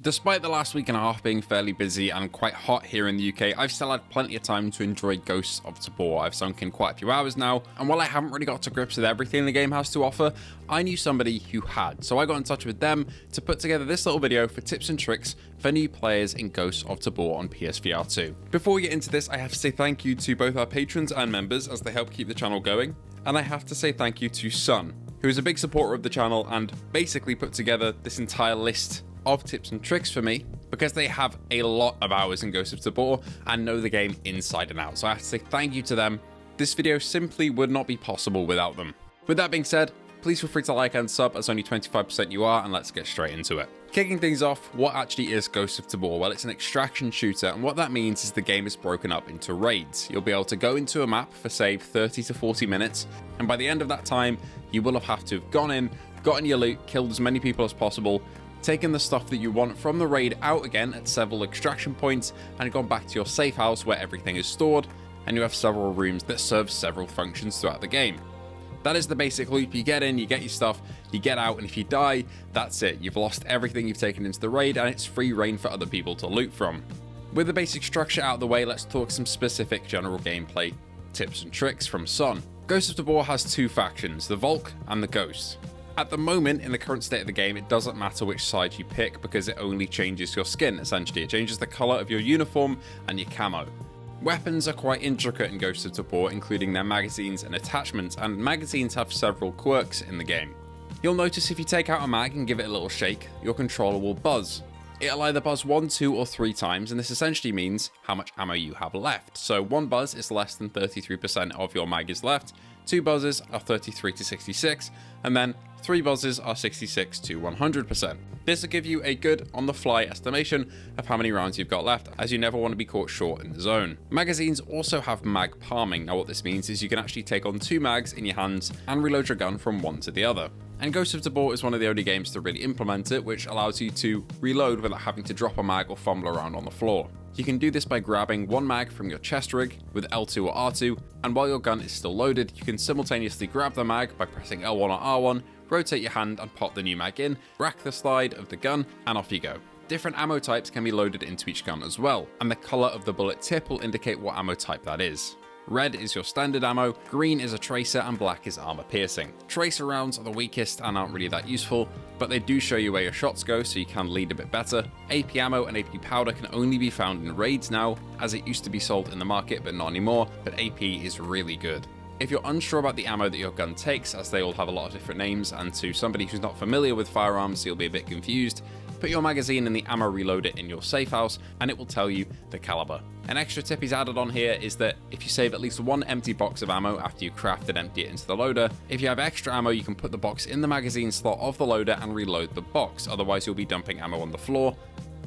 Despite the last week and a half being fairly busy and quite hot here in the UK, I've still had plenty of time to enjoy Ghosts of Tabor. I've sunk in quite a few hours now, and while I haven't really got to grips with everything the game has to offer, I knew somebody who had, so I got in touch with them to put together this little video for tips and tricks for new players in Ghosts of Tabor on PSVR2. Before we get into this, I have to say thank you to both our patrons and members as they help keep the channel going, and I have to say thank you to Sonn, who is a big supporter of the channel and basically put together this entire list of tips and tricks for me because they have a lot of hours in Ghosts of Tabor and know the game inside and out. So I have to say thank you to them. This video simply would not be possible without them. With that being said, please feel free to like and sub as only 25% you are, and let's get straight into it. Kicking things off, what actually is Ghosts of Tabor? Well, it's an extraction shooter, and what that means is the game is broken up into raids. You'll be able to go into a map for say 30 to 40 minutes, and by the end of that time, you will have to have gone in, gotten your loot, killed as many people as possible, taken the stuff that you want from the raid out again at several extraction points, and gone back to your safe house where everything is stored, and you have several rooms that serve several functions throughout the game. That is the basic loop. You get in, you get your stuff, you get out, and if you die, that's it. You've lost everything you've taken into the raid, and it's free reign for other people to loot from. With the basic structure out of the way, let's talk some specific general gameplay tips and tricks from Sonn. Ghosts of Tabor has two factions, the Volk and the Ghost. At the moment, in the current state of the game, it doesn't matter which side you pick because it only changes your skin, essentially. It changes the colour of your uniform and your camo. Weapons are quite intricate in Ghosts of Tabor, including their magazines and attachments, and magazines have several quirks in the game. You'll notice if you take out a mag and give it a little shake, your controller will buzz. It'll either buzz 1, 2, or 3 times, and this essentially means how much ammo you have left. So 1 buzz is less than 33% of your mag is left, 2 buzzes are 33 to 66, and then 3 buzzes are 66 to 100%. This will give you a good on-the-fly estimation of how many rounds you've got left, as you never want to be caught short in the zone. Magazines also have mag palming. Now what this means is you can actually take on 2 mags in your hands and reload your gun from one to the other. And Ghosts of Tabor is one of the only games to really implement it, which allows you to reload without having to drop a mag or fumble around on the floor. You can do this by grabbing one mag from your chest rig with L2 or R2, and while your gun is still loaded, you can simultaneously grab the mag by pressing L1 or R1, rotate your hand and pop the new mag in, rack the slide of the gun, and off you go. Different ammo types can be loaded into each gun as well, and the colour of the bullet tip will indicate what ammo type that is. Red is your standard ammo, green is a tracer, and black is armor piercing. Tracer rounds are the weakest and aren't really that useful, but they do show you where your shots go so you can lead a bit better. AP ammo and AP powder can only be found in raids now, as it used to be sold in the market but not anymore, but AP is really good. If you're unsure about the ammo that your gun takes, as they all have a lot of different names, and to somebody who's not familiar with firearms you'll be a bit confused, put your magazine in the ammo reloader in your safe house and it will tell you the caliber. An extra tip he's added on here is that if you save at least 1 empty box of ammo after you craft and empty it into the loader, if you have extra ammo you can put the box in the magazine slot of the loader and reload the box, otherwise you'll be dumping ammo on the floor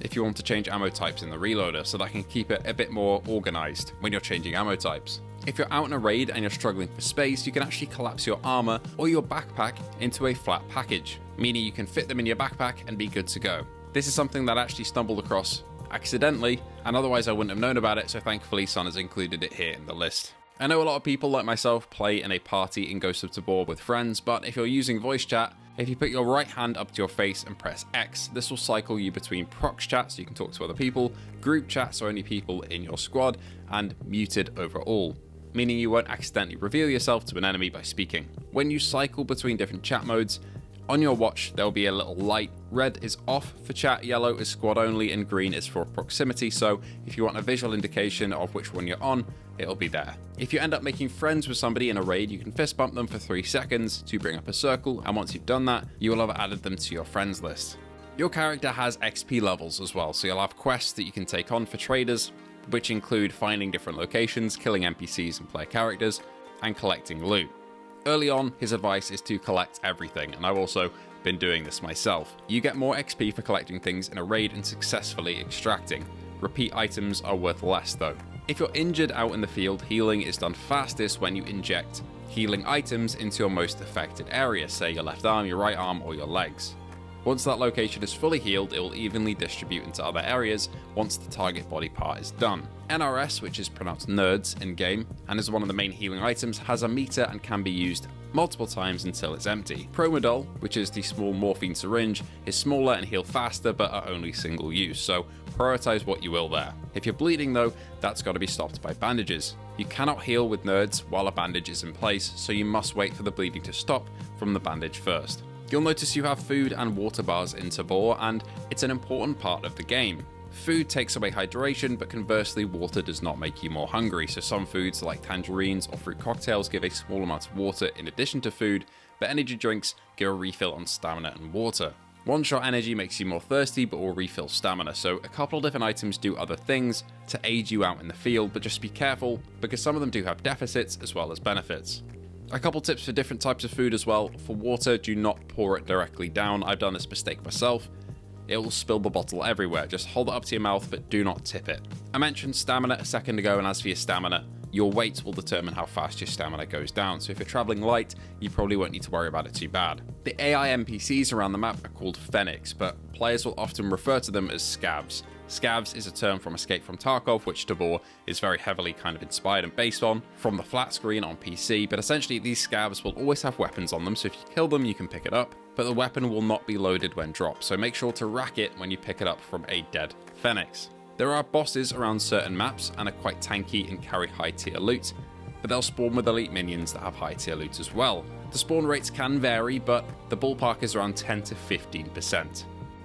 if you want to change ammo types in the reloader, so that can keep it a bit more organized when you're changing ammo types. If you're out in a raid and you're struggling for space, you can actually collapse your armor or your backpack into a flat package, meaning you can fit them in your backpack and be good to go. This is something that I actually stumbled across accidentally, and otherwise I wouldn't have known about it, so thankfully Sonn has included it here in the list. I know a lot of people like myself play in a party in Ghosts of Tabor with friends, but if you're using voice chat, if you put your right hand up to your face and press X, this will cycle you between prox chat so you can talk to other people, group chat so only people in your squad, and muted overall, meaning you won't accidentally reveal yourself to an enemy by speaking. When you cycle between different chat modes, on your watch there will be a little light. Red is off for chat, yellow is squad only, and green is for proximity, so if you want a visual indication of which one you're on, it'll be there. If you end up making friends with somebody in a raid, you can fist bump them for 3 seconds to bring up a circle, and once you've done that, you will have added them to your friends list. Your character has XP levels as well, so you'll have quests that you can take on for traders, which include finding different locations, killing NPCs and player characters, and collecting loot. Early on, his advice is to collect everything, and I've also been doing this myself. You get more XP for collecting things in a raid and successfully extracting. Repeat items are worth less though. If you're injured out in the field, healing is done fastest when you inject healing items into your most affected area, say your left arm, your right arm, or your legs. Once that location is fully healed, it will evenly distribute into other areas once the target body part is done. NRS, which is pronounced nerds in game, and is one of the main healing items, has a meter and can be used multiple times until it's empty. Promedol, which is the small morphine syringe, is smaller and heal faster but are only single use, so prioritize what you will there. If you're bleeding though, that's got to be stopped by bandages. You cannot heal with nerds while a bandage is in place, so you must wait for the bleeding to stop from the bandage first. You'll notice you have food and water bars in Tabor, and it's an important part of the game. Food takes away hydration, but conversely water does not make you more hungry, so some foods like tangerines or fruit cocktails give a small amount of water in addition to food, but energy drinks give a refill on stamina and water. One-shot energy makes you more thirsty but will refill stamina, so a couple of different items do other things to aid you out in the field, but just be careful because some of them do have deficits as well as benefits. A couple tips for different types of food as well. For water, do not pour it directly down. I've done this mistake myself. It will spill the bottle everywhere. Just hold it up to your mouth, but do not tip it. I mentioned stamina a second ago, and as for your stamina, your weight will determine how fast your stamina goes down. So if you're traveling light, you probably won't need to worry about it too bad. The AI NPCs around the map are called Phoenix, but players will often refer to them as Scavs. Scavs is a term from Escape from Tarkov, which Tabor is very heavily kind of inspired and based on, from the flat screen on PC, but essentially these Scavs will always have weapons on them, so if you kill them you can pick it up, but the weapon will not be loaded when dropped, so make sure to rack it when you pick it up from a dead Phoenix. There are bosses around certain maps and are quite tanky and carry high tier loot, but they'll spawn with elite minions that have high tier loot as well. The spawn rates can vary, but the ballpark is around 10 to 15%.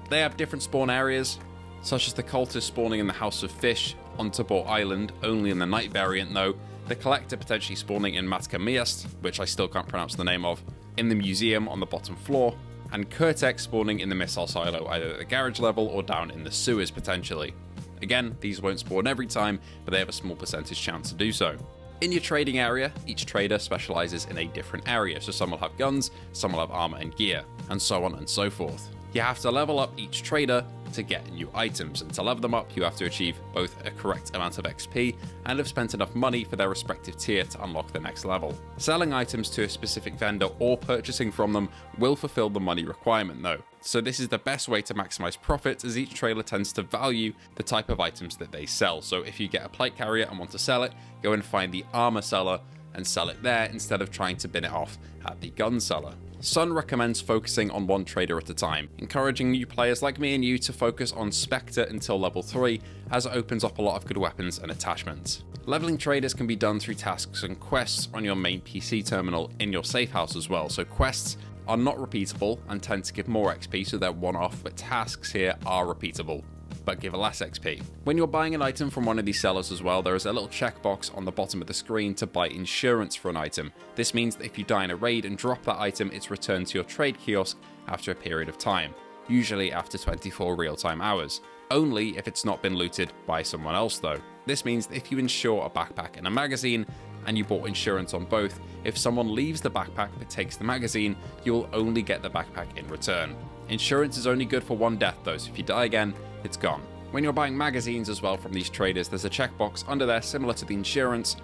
They have different spawn areas, such as the cultist spawning in the House of Fish on Tabor Island, only in the night variant though, the collector potentially spawning in Matka Miast, which I still can't pronounce the name of, in the museum on the bottom floor, and Kurtek spawning in the missile silo either at the garage level or down in the sewers potentially. Again, these won't spawn every time, but they have a small percentage chance to do so. In your trading area, each trader specializes in a different area, so some will have guns, some will have armor and gear, and so on and so forth. You have to level up each trader to get new items, and to level them up you have to achieve both a correct amount of XP and have spent enough money for their respective tier to unlock the next level. Selling items to a specific vendor or purchasing from them will fulfill the money requirement though, so this is the best way to maximize profit as each trader tends to value the type of items that they sell. So if you get a plate carrier and want to sell it, go and find the armor seller and sell it there instead of trying to bin it off at the gun seller. Sonn recommends focusing on one trader at a time, encouraging new players like me and you to focus on Spectre until level 3, as it opens up a lot of good weapons and attachments. Leveling traders can be done through tasks and quests on your main PC terminal in your safe house as well, so quests are not repeatable and tend to give more XP, so they're one-off, but tasks here are repeatable, but give a less XP. When you're buying an item from one of these sellers as well, there is a little checkbox on the bottom of the screen to buy insurance for an item. This means that if you die in a raid and drop that item, it's returned to your trade kiosk after a period of time, usually after 24 real-time hours. Only if it's not been looted by someone else though. This means that if you insure a backpack and a magazine, and you bought insurance on both, if someone leaves the backpack but takes the magazine, you will only get the backpack in return. Insurance is only good for one death though, so if you die again, it's gone. When you're buying magazines as well from these traders, there's a checkbox under there similar to the insurance,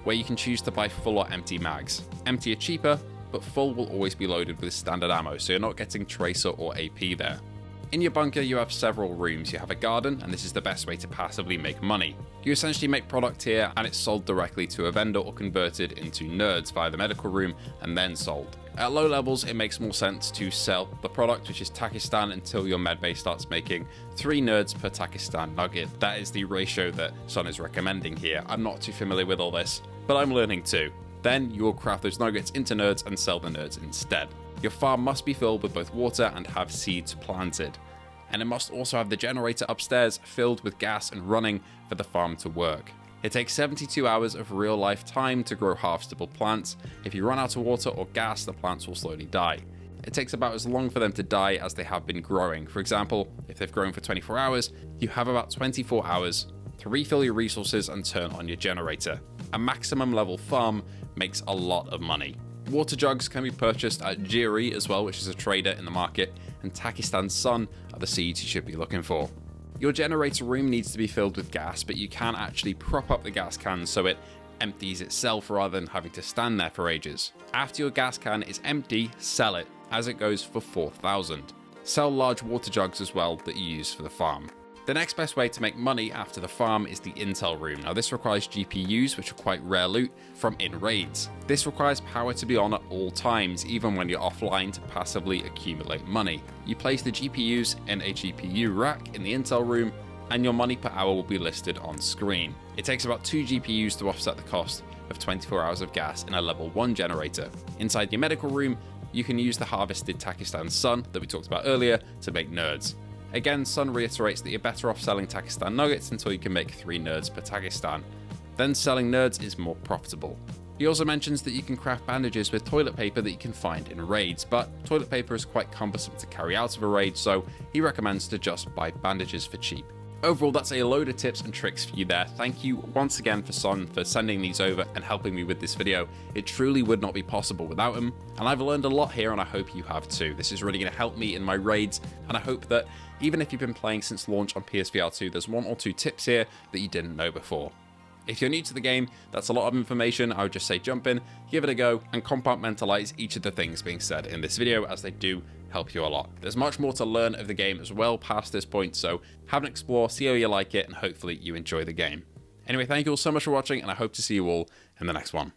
where you can choose to buy full or empty mags. Empty are cheaper, but full will always be loaded with standard ammo, so you're not getting tracer or AP there. In your bunker, you have several rooms. You have a garden, and this is the best way to passively make money. You essentially make product here, and it's sold directly to a vendor or converted into nerds via the medical room and then sold. At low levels, it makes more sense to sell the product, which is Takistan, until your medbay starts making 3 nerds per Takistan nugget. That is the ratio that Sonn is recommending here. I'm not too familiar with all this, but I'm learning too. Then you will craft those nuggets into nerds and sell the nerds instead. Your farm must be filled with both water and have seeds planted. And it must also have the generator upstairs filled with gas and running for the farm to work. It takes 72 hours of real life time to grow harvestable plants. If you run out of water or gas, the plants will slowly die. It takes about as long for them to die as they have been growing. For example, if they've grown for 24 hours, you have about 24 hours to refill your resources and turn on your generator. A maximum level farm makes a lot of money. Water jugs can be purchased at Jiri as well, which is a trader in the market, and Takistan's Sonn are the seeds you should be looking for. Your generator room needs to be filled with gas, but you can actually prop up the gas can so it empties itself rather than having to stand there for ages. After your gas can is empty, sell it, as it goes for 4,000. Sell large water jugs as well that you use for the farm. The next best way to make money after the farm is the intel room. Now this requires GPUs, which are quite rare loot, from in raids. This requires power to be on at all times, even when you're offline, to passively accumulate money. You place the GPUs in a GPU rack in the intel room, and your money per hour will be listed on screen. It takes about 2 GPUs to offset the cost of 24 hours of gas in a level 1 generator. Inside your medical room, you can use the harvested Takistan Sonn that we talked about earlier to make nerds. Again, Sonn reiterates that you're better off selling Takistan nuggets until you can make 3 nerds per Takistan. Then selling nerds is more profitable. He also mentions that you can craft bandages with toilet paper that you can find in raids, but toilet paper is quite cumbersome to carry out of a raid, so he recommends to just buy bandages for cheap. Overall, that's a load of tips and tricks for you there. Thank you once again for Sonn for sending these over and helping me with this video. It truly would not be possible without him, and I've learned a lot here, and I hope you have too. This is really going to help me in my raids, and I hope that even if you've been playing since launch on PSVR2, there's 1 or 2 tips here that you didn't know before. If you're new to the game, that's a lot of information. I would just say jump in, give it a go, and compartmentalize each of the things being said in this video, as they do help you a lot. There's much more to learn of the game as well past this point, so have an explore, see how you like it, and hopefully you enjoy the game. Anyway, thank you all so much for watching, and I hope to see you all in the next one.